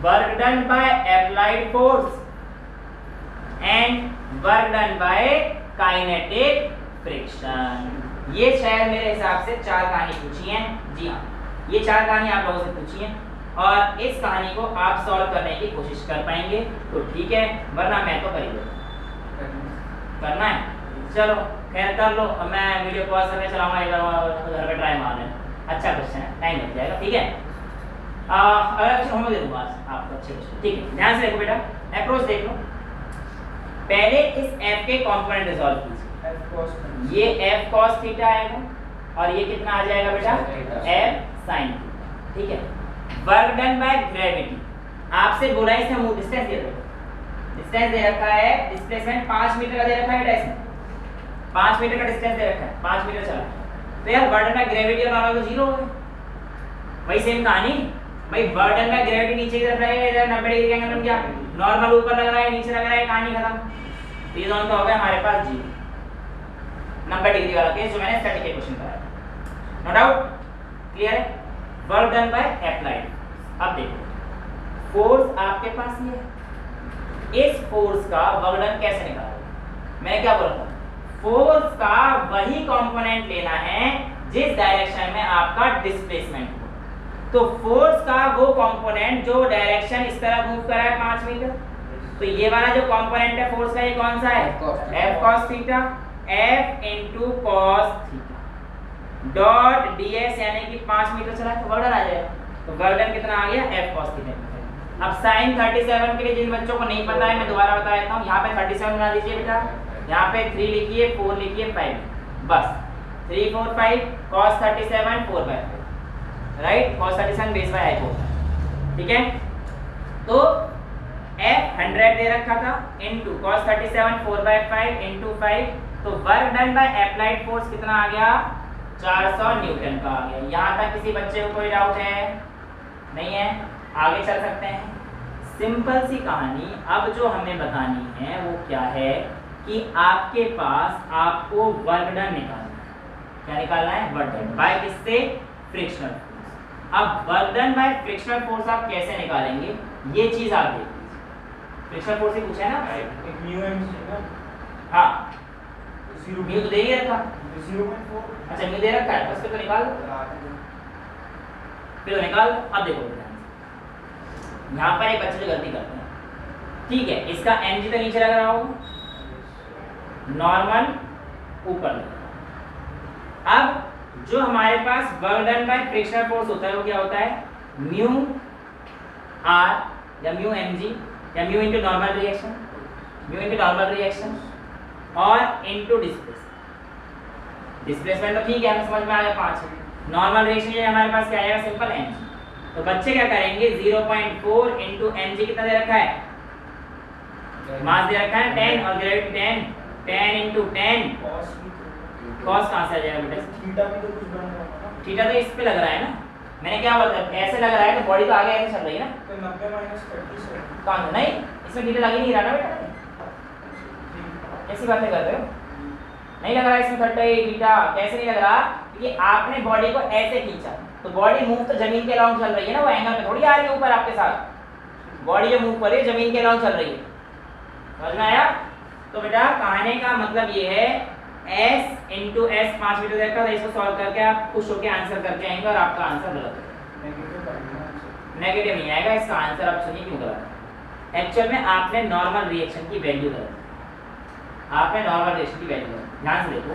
work done by applied force and work done by kinetic friction. ये शायद मेरे हिसाब से 4 कहानी पूछी है, जी हाँ, ये 4 कहानी आप लोगों से पूछी है, और इस कहानी को आप सॉल्व करने की कोशिश कर पाएंगे तो ठीक है, वरना मैं तो कर ही दूंगा। करना है, चलो खैर कर लो, अब मैं वीडियो पॉज करके चलाऊंगा, घर पे ट्राई मार लें। अच्छा क्वेश्चन है, टाइम लग जाएगा, ठीक है। अगर होमवर्क दे दूंगा आपको अच्छे क्वेश्चन, ठीक है। ध्यान से देखो बेटा, अप्रोच देख लो। पहले इस f के कंपोनेंट रिजॉल्व कीजिए, ये f cos थीटा आएगा, और ये कितना आ जाएगा बेटा, f sin थीटा, ठीक है। वर्क डन बाय ग्रेविटी, आपसे बोला है इसमें मूव डिस्टेंस दे रखा है, डिस्टेंस दे रखा है, डिस्प्लेसमेंट 5 मीटर का दे रखा है बेटा, इसमें 5 मीटर का डिस्टेंस दे रखा है, 5 मीटर चला, तो यार वर्क डन बाय ग्रेविटी और नॉर्मल तो 0 हो गए। वही सेम कहानी भाई, वर्क डन बाय ग्रेविटी नीचे की तरफ रहेगा, इधर 90 डिग्री का एंगल, क्या नॉर्मल ऊपर लग रहा है, नीचे लग रहा है, कहानी खत्म। तो ये दोनों तो हो गए हमारे पास 0, 90 डिग्री वाला केस जो मैंने स्टैटिक के क्वेश्चन कराया, नो डाउट, क्लियर है। वर्क डन बाय अप्लाइड, अब देखो फोर्स आपके पास ये है, इस फोर्स का वर्क डन कैसे निकालोगे, मैं क्या बोल रहा हूँ, फोर्स का वही कंपोनेंट लेना है जिस डायरेक्शन में आपका डिस्प्लेसमेंट हो, तो फोर्स का वो कंपोनेंट जो डायरेक्शन इस तरफ मूव कर रहा है 5 मीटर, तो ये वाला जो कंपोनेंट है फोर्स का, ये कौन सा है, f cos theta, f into cos theta dot ds, यानी कि 5 मीटर चला तो वर्क डन आ जाएगा। तो वर्क डन कितना आ गया, f cos थीटा। अब sin 37 के लिए जिन बच्चों को नहीं पता है मैं दोबारा बता देता हूँ, यहाँ पे 37 बना दीजिए बेटा, यहाँ पे 3 लिखिए, 4 लिखिए, 5, बस 3 4 5 cos 37 4/5, right, cos 37 base by hypotenuse, ठीक है। तो f 100 दे रखा था इनटू cos 37 4/5 इनटू 5, तो work done by applied force कितना आ गया, 400 न्यूटन का आ गया। यहाँ तक किसी बच्चे को कोई डाउट है, नहीं है, आगे चल सकते हैं। सिंपल सी कहानी अब जो हमें बतानी है वो क्या है कि आपके पास आपको वर्क डन निकालना है, क्या निकालना है, वर्क डन बाय किससे, फ्रिक्शनल फोर्स। अब work done by frictional force आप कैसे निकालेंगे, ये चीज आप देख लीजिए, फ्रिक्शन फोर्स से पूछा है ना। एक म्यू एम है ना, हाँ 0 म्यू तो दे ही रखा, 0.4। अच्छा म्यू दे रखा है, बस फिर तो निकाल दो, फिर तो निकाल दो। अब देखो यहाँ पर एक बच्चे जो गलती करते हैं, ठीक है, इसका एम जी तो नीचे लग रहा होगा, नॉर्मल ऊपर लग रहा। अब जो हमारे पास work done by frictional force होता है वो क्या होता है, म्यू आर या म्यू एम जी या mu into normal reaction, mu into normal reaction और इनटू डिस्प्लेसमेंट तो ठीक है, हमें समझ में आ गया 5 नॉर्मल रिएक्शन ये हमारे पास क्या आएगा, सिंपल एम जी। तो बच्चे क्या करेंगे, 0.4 इनटू एम जी कितना दे रखा है, मास दे रखा है 10 और ग्रेविटी 10, 10 इनटू 10 कॉस कहां से आ जाएगा बेटा, थीटा भी तो कुछ बन रहा है ना, थीटा तो इस पे लग रहा है ना, मैंने क्या बोला ऐसे लग रहा है तो बॉडी तो आगे ऐसे चल रही है ना, तो 90 माइनस 30 है। कहां नहीं, इसमें थीटा लग ही नहीं रहा ना बेटा, कैसी बातें कर रहे हो, नहीं लग रहा इसमें 30 थीटा, कैसे नहीं लग रहा, क्योंकि आपने बॉडी को ऐसे खींचा तो बॉडी मूव तो जमीन के अराउंड चल रही है ना, वो एंगल पे थोड़ी आ रही है ऊपर आपके साथ, बॉडी जो मूव कर रही है जमीन के अराउंड चल रही है, समझ में आया। तो बेटा कहने का मतलब ये है s इंटू एस 5 मीटर देखा था, इसको सॉल्व करके आप खुश होकर आंसर करके आएंगे और आपका आंसर गलत है, नेगेटिव नहीं आएगा इसका आंसर। आप सुनिए क्यों गलत है, एक्चुअल में आपने नॉर्मल रिएक्शन की वैल्यू गलत, आपने नॉर्मल रिएक्शन की वैल्यू गलत, ध्यान से देखो।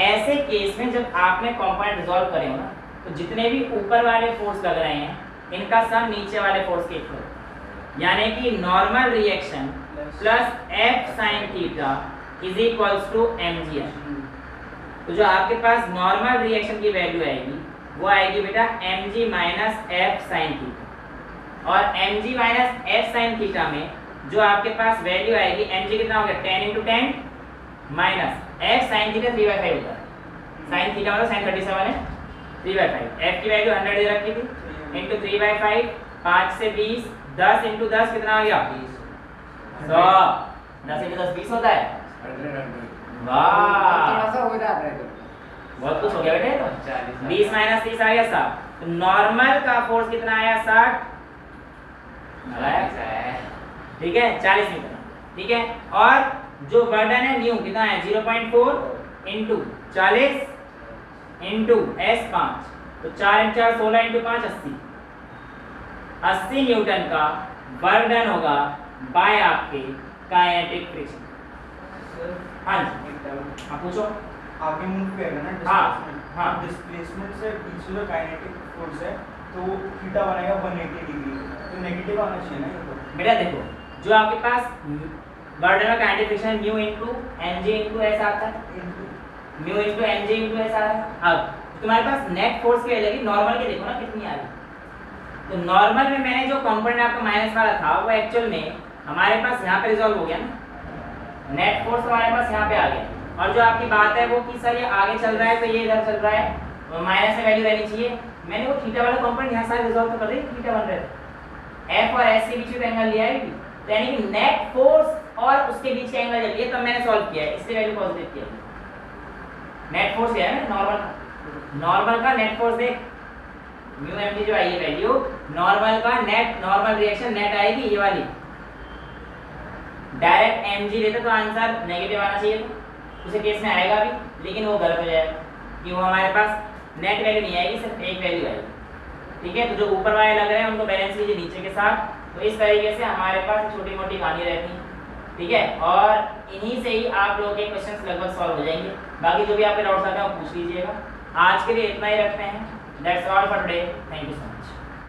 ऐसे केस में जब आपने कंपोनेंट रिजॉल्व करे हो ना, तो जितने भी ऊपर वाले फोर्स लग रहे हैं इनका सम नीचे वाले फोर्स के इक्वल, यानी कि normal reaction plus F sine theta is equals to M G R. तो जो आपके पास नॉर्मल रिएक्शन की वैल्यू आएगी वो आएगी बेटा M G minus F sine theta, और M G minus F sine theta में जो आपके पास वैल्यू आएगी, एम जी कितना हो गया 10 into 10 minus F sine theta 3/5 होता है, साइन थीटा मतलब साइन 37 है 3/5, एफ की वैल्यू 100 दे रखी थी इंटू 3/5, 5 से 20, 10 इंटू 10 कितना आ गया 100, 10 इंटू 10 20 होता है, वाह थोड़ा सा हो जाता है तो बहुत कुछ हो गया बेटे। 20 माइनस 30 आ गया 60, तो नॉर्मल का फोर्स कितना आया 60, ठीक है 40 मीटर, ठीक है। और जो बर्डन है न्यू कितना है 0.4 इंटू 40 इंटू एस 5, तो 4 इंटू 4 16 इंटू 5 80 न्यूटन का बर्डन होगा बाय आपके काइनेटिक फ्रिक्शन। हाँ जी हाँ पूछो। आगे मूव करेगा ना हाँ, हाँ। डिस्प्लेसमेंट से पीछे जो काइनेटिक फोर्स है तो वो थीटा बनेगा 180 डिग्री, तो नेगेटिव आना चाहिए ना ये तो। बेटा देखो जो आपके पास बर्डन में kinetic friction mu into MG into S आता है, mu into MG into S आ रहा है। अब तुम्हारे पास नेट फोर्स की वैल्यू नॉर्मल के देखो ना कितनी आ रही है, तो नॉर्मल में मैंने जो कंपोनेंट आपका माइनस वाला था वो एक्चुअल में हमारे पास यहाँ पे रिजॉल्व हो गया ना, नेट फोर्स हमारे पास यहाँ पे आ गया। और जो आपकी बात है वो कि सर ये आगे चल रहा है तो ये इधर चल रहा है, माइनस में वैल्यू रहनी चाहिए, मैंने वो थीटा वाला कंपोनेंट यहाँ सारे रिजॉल्व तो कर रही थीटा बन रहे थे, एफ और एस के बीच में एंगल लिया है, तो यानी कि नेट फोर्स और उसके बीच का एंगल जब लिया तब मैंने सॉल्व किया है, इससे वैल्यू पॉजिटिव किया है। नेट फोर्स क्या है नॉर्मल का नेट फोर्स देख, म्यू एम जी जो आई है वैल्यू नॉर्मल का नेट, नॉर्मल रिएक्शन नेट आएगी ये वाली, डायरेक्ट एम जी लेते तो आंसर नेगेटिव आना चाहिए था, उसे केस में आएगा भी लेकिन वो गलत हो जाएगा कि वो हमारे पास नेट वैल्यू नहीं आएगी, सिर्फ एक वैल्यू आएगी, ठीक है। तो जो ऊपर वाले लग रहे हैं उनको बैलेंस कीजिए नीचे के साथ, तो इस तरीके से हमारे पास छोटी मोटी कहानी रहती है, ठीक है। और इन्हीं से ही आप लोगों के क्वेश्चंस लगभग सॉल्व हो जाएंगे, बाकी जो भी आपके डाउट्स आते हैं वो पूछ लीजिएगा। आज के लिए इतना ही रखते हैं, that's all for today, thank you so much.